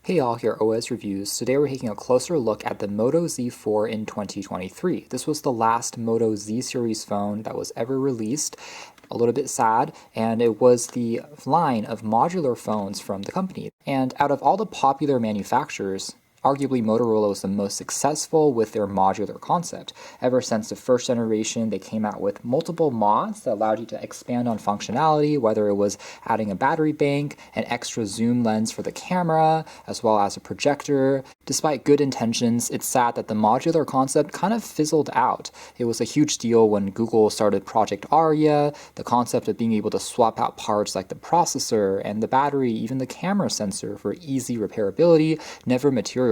Hey all, here are OS Reviews. Today we're taking a closer look at the Moto Z4 in 2023. This was the last Moto Z series phone that was ever released. A little bit sad, and it was the line of modular phones from the company. And out of all the popular manufacturers, arguably Motorola was the most successful with their modular concept. Ever since the first generation, they came out with multiple mods that allowed you to expand on functionality, whether it was adding a battery bank, an extra zoom lens for the camera, as well as a projector. Despite good intentions, it's sad that the modular concept kind of fizzled out. It was a huge deal when Google started Project Aria. The concept of being able to swap out parts like the processor and the battery, even the camera sensor for easy repairability, never materialized,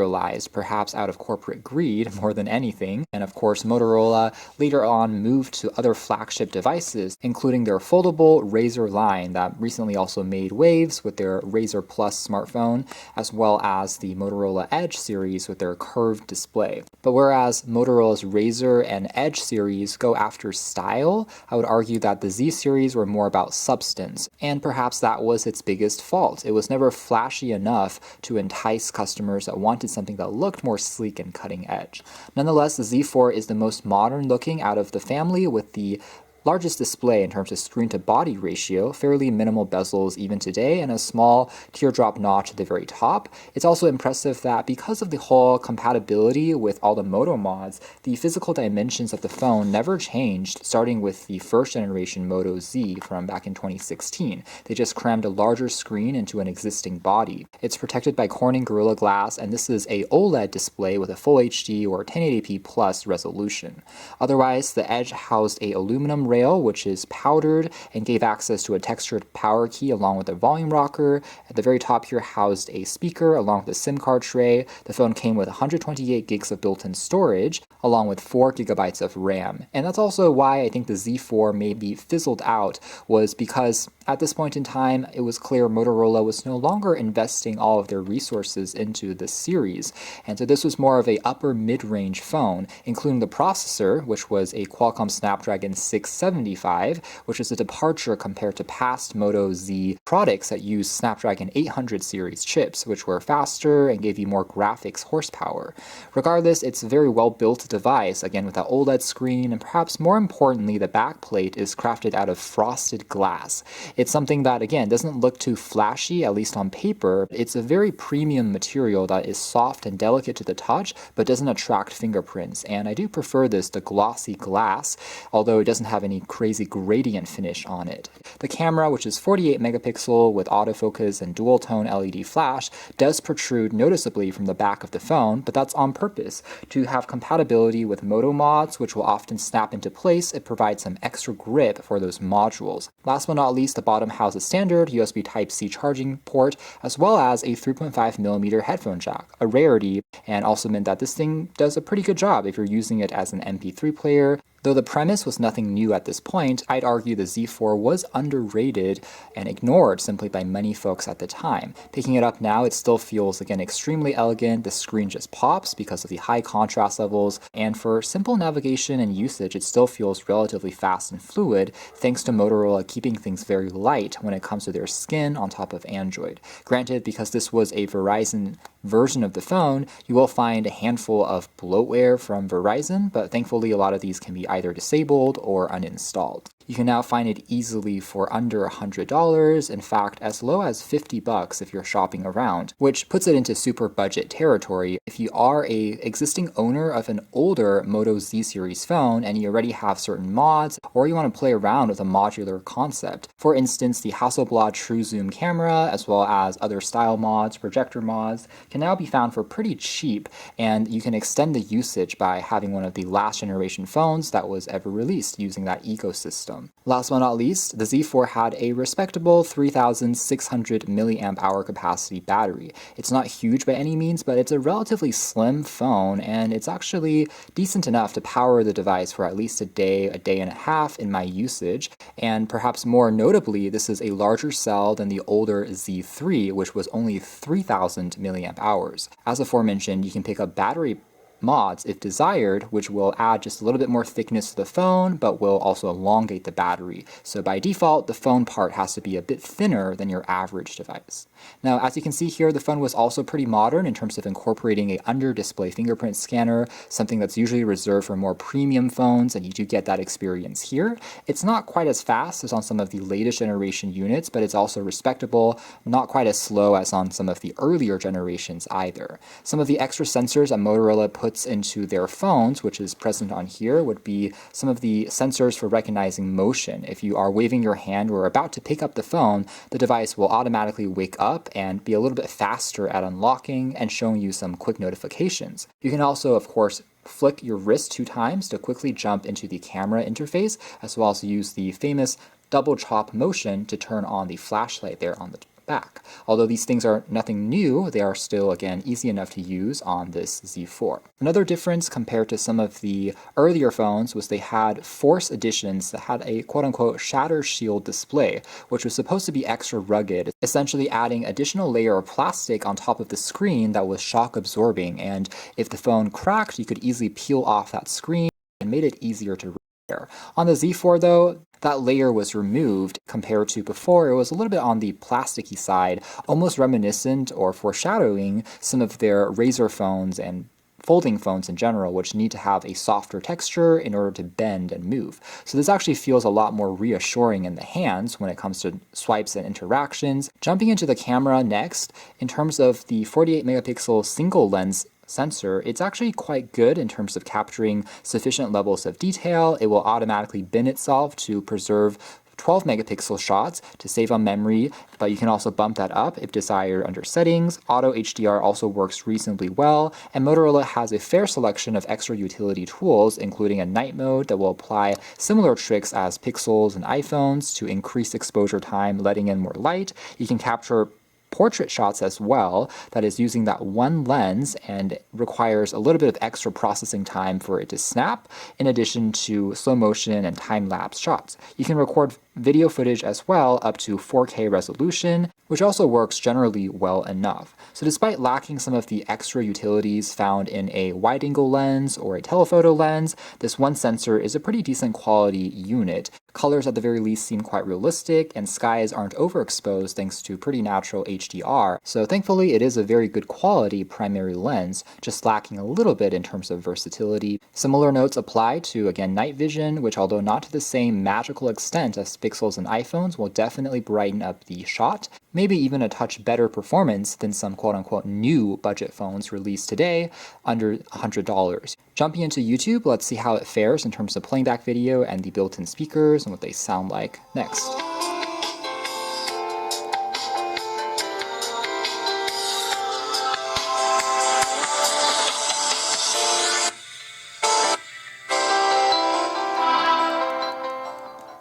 perhaps out of corporate greed more than anything. And of course, Motorola later on moved to other flagship devices, including their foldable Razr line that recently also made waves with their Razr Plus smartphone, as well as the Motorola Edge series with their curved display. But whereas Motorola's Razr and Edge series go after style, I would argue that the Z series were more about substance, and perhaps that was its biggest fault. It was never flashy enough to entice customers that wanted something that looked more sleek and cutting edge. Nonetheless, the Z4 is the most modern looking out of the family, with the largest display in terms of screen-to-body ratio, fairly minimal bezels even today, and a small teardrop notch at the very top. It's also impressive that because of the whole compatibility with all the Moto mods, the physical dimensions of the phone never changed, starting with the first generation Moto Z from back in 2016. They just crammed a larger screen into an existing body. It's protected by Corning Gorilla Glass, and this is a OLED display with a Full HD or 1080p plus resolution. Otherwise, the Edge housed a aluminum rail, which is powdered and gave access to a textured power key along with a volume rocker. At the very top here housed a speaker along with a SIM card tray. The phone came with 128 gigs of built-in storage along with 4 gigabytes of RAM. And that's also why I think the Z4 maybe fizzled out, was because at this point in time, it was clear Motorola was no longer investing all of their resources into this series. And so this was more of a upper mid-range phone, including the processor, which was a Qualcomm Snapdragon 675, which is a departure compared to past Moto Z products that used Snapdragon 800 series chips, which were faster and gave you more graphics horsepower. Regardless, it's a very well-built device, again with an OLED screen, and perhaps more importantly, the backplate is crafted out of frosted glass. It's something that, again, doesn't look too flashy, at least on paper. It's a very premium material that is soft and delicate to the touch, but doesn't attract fingerprints, and I do prefer this, the glossy glass, although it doesn't have any crazy gradient finish on it. The camera, which is 48 megapixel with autofocus and dual tone LED flash, does protrude noticeably from the back of the phone, but that's on purpose. To have compatibility with Moto mods, which will often snap into place, it provides some extra grip for those modules. Last but not least, the bottom houses standard USB Type-C charging port, as well as a 3.5mm headphone jack, a rarity, and also meant that this thing does a pretty good job if you're using it as an MP3 player. Though the premise was nothing new at this point, I'd argue the Z4 was underrated and ignored simply by many folks at the time. Picking it up now, it still feels, again, extremely elegant. The screen just pops because of the high contrast levels, and for simple navigation and usage, it still feels relatively fast and fluid, thanks to Motorola keeping things very light when it comes to their skin on top of Android. Granted, because this was a Verizon version of the phone, you will find a handful of bloatware from Verizon, but thankfully a lot of these can be either disabled or uninstalled. You can now find it easily for under $100, in fact as low as $50 if you're shopping around, which puts it into super budget territory. If you are a existing owner of an older Moto Z series phone and you already have certain mods, or you want to play around with a modular concept. For instance, the Hasselblad True Zoom camera, as well as other style mods, projector mods, can now be found for pretty cheap, and you can extend the usage by having one of the last generation phones that was ever released using that ecosystem. Last but not least, the Z4 had a respectable 3,600 milliamp hour capacity battery. It's not huge by any means, but it's a relatively slim phone, and it's actually decent enough to power the device for at least a day and a half in my usage. And perhaps more notably, this is a larger cell than the older Z3, which was only 3,000 milliamp hours. As aforementioned, you can pick up battery mods if desired, which will add just a little bit more thickness to the phone, but will also elongate the battery. So by default, the phone part has to be a bit thinner than your average device. Now, as you can see here, the phone was also pretty modern in terms of incorporating a under-display fingerprint scanner, something that's usually reserved for more premium phones, and you do get that experience here. It's not quite as fast as on some of the latest generation units, but it's also respectable, not quite as slow as on some of the earlier generations either. Some of the extra sensors that Motorola puts into their phones, which is present on here, would be some of the sensors for recognizing motion. If you are waving your hand or about to pick up the phone, the device will automatically wake up and be a little bit faster at unlocking and showing you some quick notifications. You can also, of course, flick your wrist 2 times to quickly jump into the camera interface, as well as use the famous double chop motion to turn on the flashlight there on the back. Although these things are nothing new, they are still, again, easy enough to use on this Z4. Another difference compared to some of the earlier phones was they had Force editions that had a quote-unquote shatter shield display, which was supposed to be extra rugged, essentially adding additional layer of plastic on top of the screen that was shock absorbing, and if the phone cracked, you could easily peel off that screen and made it easier to repair. On the Z4 though, that layer was removed compared to before. It was a little bit on the plasticky side, almost reminiscent or foreshadowing some of their Razr phones and folding phones in general, which need to have a softer texture in order to bend and move. So this actually feels a lot more reassuring in the hands when it comes to swipes and interactions. Jumping into the camera next, in terms of the 48 megapixel single lens sensor, it's actually quite good in terms of capturing sufficient levels of detail. It will automatically bin itself to preserve 12 megapixel shots to save on memory, but you can also bump that up if desired under settings. Auto HDR also works reasonably well, and Motorola has a fair selection of extra utility tools, including a night mode that will apply similar tricks as Pixels and iPhones to increase exposure time, letting in more light. You can capture portrait shots as well, that is using that one lens and requires a little bit of extra processing time for it to snap, in addition to slow motion and time-lapse shots. You can record video footage as well up to 4K resolution, which also works generally well enough. So despite lacking some of the extra utilities found in a wide-angle lens or a telephoto lens, this one sensor is a pretty decent quality unit. Colors at the very least seem quite realistic, and skies aren't overexposed thanks to pretty natural HDR. So thankfully it is a very good quality primary lens, just lacking a little bit in terms of versatility. Similar notes apply to, again, night vision, which although not to the same magical extent as Pixels and iPhones, will definitely brighten up the shot. Maybe even a touch better performance than some quote-unquote new budget phones released today under $100. Jumping into YouTube, let's see how it fares in terms of playing back video and the built-in speakers and what they sound like next.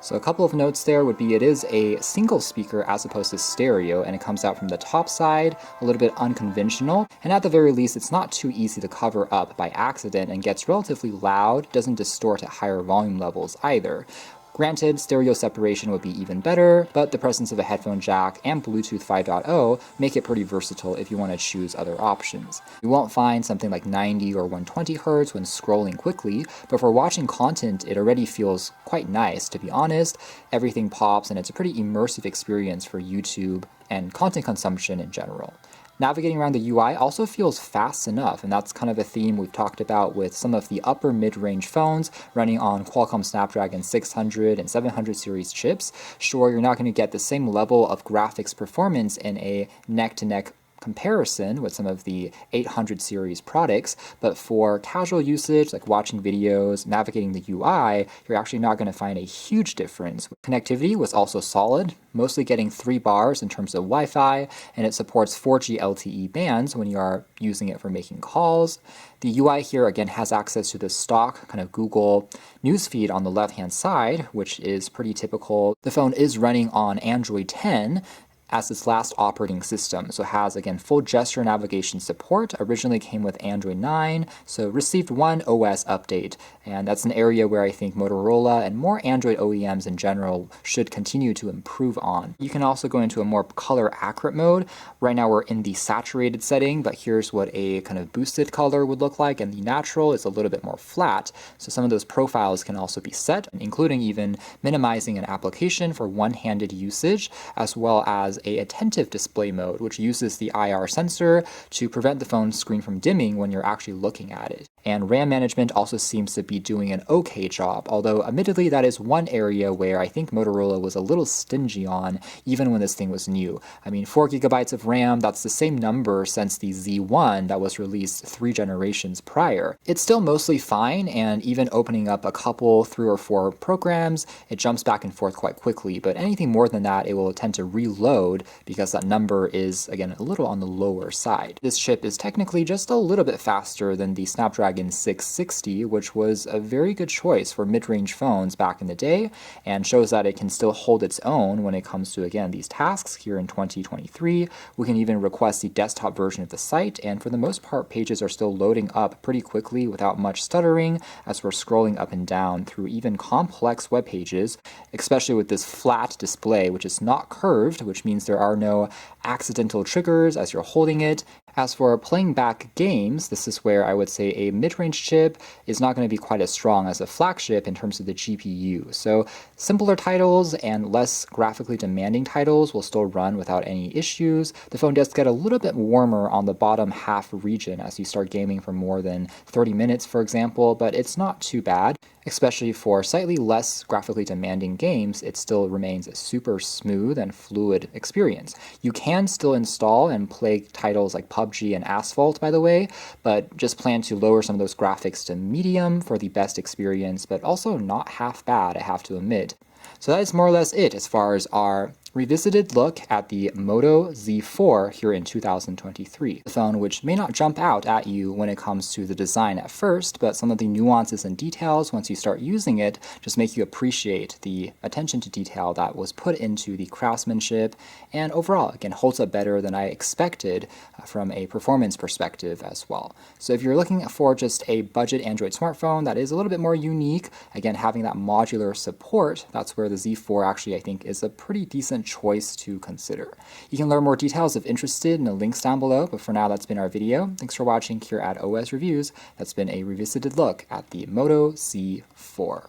So a couple of notes there would be it is a single speaker as opposed to stereo, and it comes out from the top side, a little bit unconventional, and at the very least it's not too easy to cover up by accident and gets relatively loud, doesn't distort at higher volume levels either. Granted, stereo separation would be even better, but the presence of a headphone jack and Bluetooth 5.0 make it pretty versatile if you want to choose other options. You won't find something like 90 or 120 Hz when scrolling quickly, but for watching content it already feels quite nice, to be honest. Everything pops and it's a pretty immersive experience for YouTube and content consumption in general. Navigating around the UI also feels fast enough, and that's kind of a theme we've talked about with some of the upper mid-range phones running on Qualcomm Snapdragon 600 and 700 series chips. Sure, you're not going to get the same level of graphics performance in a neck-to-neck comparison with some of the 800 series products, but for casual usage like watching videos, navigating the UI, you're actually not going to find a huge difference. Connectivity was also solid, mostly getting 3 bars in terms of Wi-Fi, and it supports 4G LTE bands when you are using it for making calls. The UI here again has access to the stock kind of Google newsfeed on the left-hand side, which is pretty typical. The phone is running on Android 10, as its last operating system. So it has, again, full gesture navigation support. Originally came with Android 9, so received one OS update. And that's an area where I think Motorola and more Android OEMs in general should continue to improve on. You can also go into a more color accurate mode. Right now we're in the saturated setting, but here's what a kind of boosted color would look like, and the natural is a little bit more flat. So some of those profiles can also be set, including even minimizing an application for one-handed usage, as well as a attentive display mode, which uses the IR sensor to prevent the phone screen from dimming when you're actually looking at it. And RAM management also seems to be doing an okay job, although admittedly that is one area where I think Motorola was a little stingy on even when this thing was new. I mean, 4 gigabytes of RAM, that's the same number since the Z1 that was released 3 generations prior. It's still mostly fine, and even opening up a couple, 3 or 4 programs, it jumps back and forth quite quickly, but anything more than that, it will tend to reload because that number is, again, a little on the lower side. This chip is technically just a little bit faster than the Snapdragon 660, which was a very good choice for mid-range phones back in the day, and shows that it can still hold its own when it comes to, again, these tasks here in 2023. We can even request the desktop version of the site, and for the most part, pages are still loading up pretty quickly without much stuttering as we're scrolling up and down through even complex web pages, especially with this flat display, which is not curved, which means there are no accidental triggers as you're holding it. As for playing back games, this is where I would say a mid-range chip is not going to be quite as strong as a flagship in terms of the GPU. So simpler titles and less graphically demanding titles will still run without any issues. The phone does get a little bit warmer on the bottom half region as you start gaming for more than 30 minutes, for example, but it's not too bad. Especially for slightly less graphically demanding games, it still remains a super smooth and fluid experience. You can still install and play titles like PUBG and Asphalt, by the way, but just plan to lower some of those graphics to medium for the best experience, but also not half bad, I have to admit. So that is more or less it as far as our revisited look at the Moto Z4 here in 2023. The phone which may not jump out at you when it comes to the design at first, but some of the nuances and details once you start using it just make you appreciate the attention to detail that was put into the craftsmanship, and overall, again, holds up better than I expected from a performance perspective as well. So if you're looking for just a budget Android smartphone that is a little bit more unique, again, having that modular support, that's where the Z4 actually I think is a pretty decent choice to consider. You can learn more details if interested in the links down below, but for now that's been our video. Thanks for watching here at OS Reviews. That's been a revisited look at the Moto Z4.